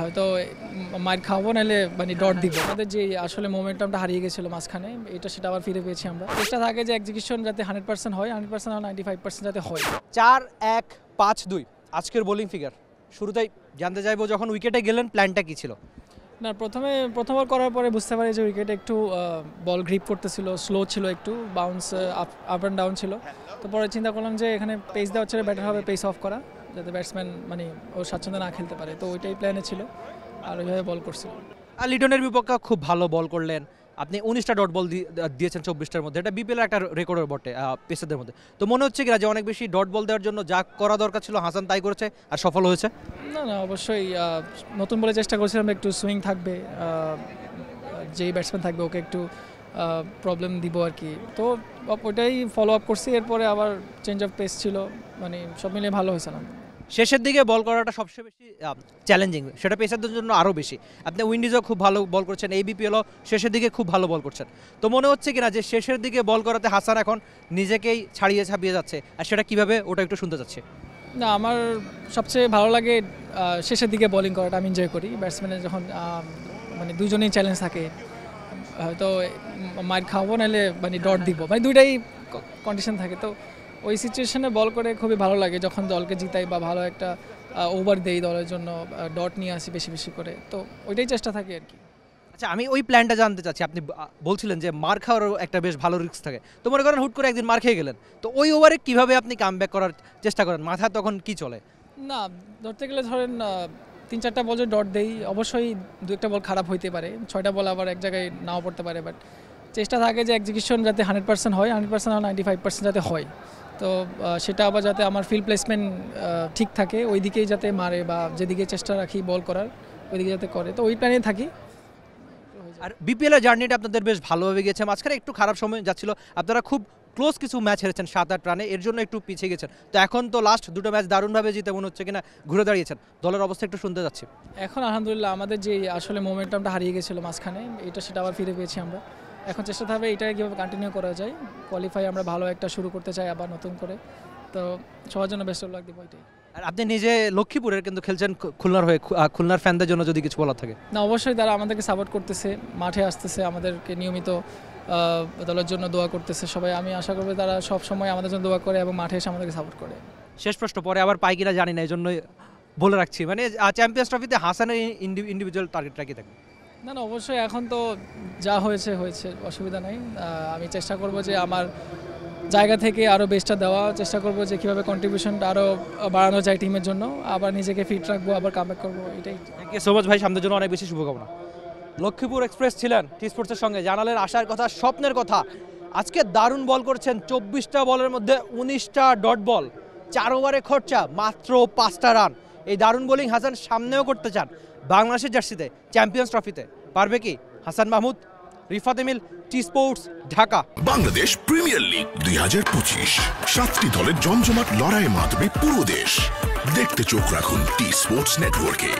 হয়তো মার খাবো, নাহলে মানে ডট দিব। আমাদের যে আসলে মোমেন্টামটা হারিয়ে গেছিলো মাঝখানে, সেটা আবার ফিরে পেয়েছি আমরা। চেষ্টা থাকে যে এক্সিকিউশন যাতে 100% হয়, 100% হয় 95% যাতে হয়। 4-1-5-2 আজকের বোলিং ফিগার। শুরুতেই জানতে চাইবো, যখন উইকেটে গেলেন প্ল্যানটা কি ছিল? না, প্রথম বল করার পরে বুঝতে পারি যে উইকেটে একটু বল গ্রিপ করতেছিল, স্লো ছিল, একটু বাউন্স আপ অ্যান্ড ডাউন ছিল। তো পরে চিন্তা করলাম যে এখানে পেস দেওয়ার ছেড়ে বেটার হবে পেস অফ করা, যাতে ব্যাটসম্যান মানে ও স্বাচ্ছন্দ্যে না খেলতে পারে। তো ওইটাই প্ল্যানে ছিল, আর ওইভাবে বল করছিল। আর লিটনের বিপক্ষে খুব ভালো বল করলেন আপনি। 19টা ডট বল দিয়েছেন 24টার মধ্যে, এটা বিপিএল একটা রেকর্ডের বটে পেসারদের মধ্যে। তো মনে হচ্ছে কি যে অনেক বেশি ডট বল দেওয়ার জন্য যা করা দরকার ছিল হাসান তাই করেছে আর সফল হয়েছে? না, অবশ্যই নতুন বলে চেষ্টা করছিলাম, একটু সুইং থাকবে, যেই ব্যাটসম্যান থাকবে ওকে একটু প্রবলেম দিব আর কি। তো ওইটাই ফলো আপ করছি। এরপরে আবার চেঞ্জ অফ পেস ছিল, মানে সব মিলিয়ে ভালো হয়েছে না। শেষের দিকে বল করাটা সবচেয়ে বেশি চ্যালেঞ্জিং, সেটা পেসারদের জন্য আরও বেশি। আপনি উইন্ডিজও খুব ভালো বল করছেন, এই বিপিএলও শেষের দিকে খুব ভালো বল করছেন। তো মনে হচ্ছে কিনা যে শেষের দিকে বল করাতে হাসান এখন নিজেকেই ছাপিয়ে যাচ্ছে, আর সেটা কিভাবে ওটা একটু শুনতে চাচ্ছি। না, আমার সবচেয়ে ভালো লাগে শেষের দিকে বোলিং করাটা, আমি এনজয় করি। ব্যাটসম্যানের যখন মানে দুজনেই চ্যালেঞ্জ থাকে, হয়তো মার খাবো, নাহলে মানে ডট দিব, মানে দুইটাই কন্ডিশন থাকে। তো ওই সিচুয়েশনে বল করে খুবই ভালো লাগে, যখন দলকে জিতাই বা ভালো একটা ওভার দেই দলের জন্য, ডট নিয়ে আসি বেশি বেশি করে। তো ওইটাই চেষ্টা থাকে আর কি। আচ্ছা, আমি ওই প্ল্যানটা জানতে চাচ্ছি। আপনি বলছিলেন যে মার খাওয়ারও একটা বেশ ভালো রিস্ক থাকে, তো মনে করেন হুট করে একদিন মার খেয়ে গেলেন, তো ওই ওভারে কীভাবে আপনি কামব্যাক করার চেষ্টা করেন? মাথা তখন কি চলে? না, ধরতে গেলে ধরেন 3-4টা বল যদি ডট দেই, অবশ্যই 2-একটা বল খারাপ হইতে পারে, 6টা বল আবার এক জায়গায় নাও পড়তে পারে। বাট চেষ্টা থাকে যে এক্সিকিউশন যাতে 100% হয়, 100% হয় 95% যাতে হয়। তো সেটা আবার যাতে আমার ফিল্ড প্লেসমেন্ট ঠিক থাকে, ওই দিকেই যাতে মারে, বা যেদিকে চেষ্টা রাখি বল করার ওইদিকে যাতে করে। তো ওই প্ল্যানে থাকি। আর বিপিএলের জার্নিটা আপনাদের বেশ ভালোভাবে গেছে, মাঝখানে একটু খারাপ সময় যাচ্ছিল, আপনারা খুব ক্লোজ কিছু ম্যাচ হেরেছেন 7-8 রানে, এর জন্য একটু পিছিয়ে গেছেন। তো এখন তো লাস্ট দুটো ম্যাচ দারুণভাবে জিতে মনে হচ্ছে কিনা ঘুরে দাঁড়িয়েছেন, দলের অবস্থা একটু শুনতে যাচ্ছি। এখন আলহামদুলিল্লাহ আমাদের যে আসলে মোমেন্টামটা হারিয়ে গেছিলো মাঝখানে, সেটা আবার ফিরে পেয়েছি আমরা। এখন চেষ্টা থাকবে এটা কীভাবে কন্টিনিউ করা যায়। কোয়ালিফাই আমরা ভালো একটা শুরু করতে চাই আবার নতুন করে। তো সবার জন্য বেস্ট অফ লাক দিব এটাই। আর আপনি নিজে লক্ষ্মীপুরের কিন্তু খেলছেন খুলনার হয়ে, খুলনার ফ্যানদের জন্য যদি কিছু বলার থাকে। না, অবশ্যই তারা আমাদেরকে সাপোর্ট করতেছে, মাঠে আসতেছে, আমাদেরকে নিয়মিত দলের জন্য দোয়া করতেছে সবাই। আমি আশা করব তারা সব সময় আমাদের জন্য দোয়া করে এবং মাঠে এসে আমাদেরকে সাপোর্ট করে। শেষ প্রশ্ন, পরে আবার পাই কিনা জানি না, এই জন্যই বলে রাখছি, মানে চ্যাম্পিয়ন্স ট্রফিতে হাসানের ইন্ডিভিজুয়াল টার্গেটটা কি থাকবে? না, অবশ্যই এখন তো যা হয়েছে, অসুবিধা নাই। আমি চেষ্টা করব যে আমার জায়গা থেকে আরও বেস্টটা দেওয়া, চেষ্টা করব যে কীভাবে কন্ট্রিবিউশনটা আরও বাড়ানো যায় টিমের জন্য, আবার নিজেকে ফিট রাখবো, আবার কামব্যাক করবো, এটাই। থ্যাংক ইউ সো মাচ ভাই, সামনের জন্য অনেক বেশি শুভকামনা। লক্ষ্মীপুর এক্সপ্রেস ছিলেন টি স্পোর্টসের সঙ্গে, জানালেন আশার কথা, স্বপ্নের কথা। আজকে দারুণ বল করছেন, 24টা বলের মধ্যে 19টা ডট বল, 4 ওভারে খরচা, মাত্র 5টা রান। এই দারুণ বোলিং হাসান সামনেও করতে চান বাংলাদেশের জার্সিতে, চ্যাম্পিয়ন্স ট্রফিতে। পারবে কি Hasan Mahmud? Rifat Emil, T Sports, Dhaka. Bangladesh premier league 2025, 7টি দলের জমজমাট লড়াইয়ে মাতবে পুরো দেশ। দেখতে চোখ রাখুন টি স্পোর্টস নেটওয়ার্কে।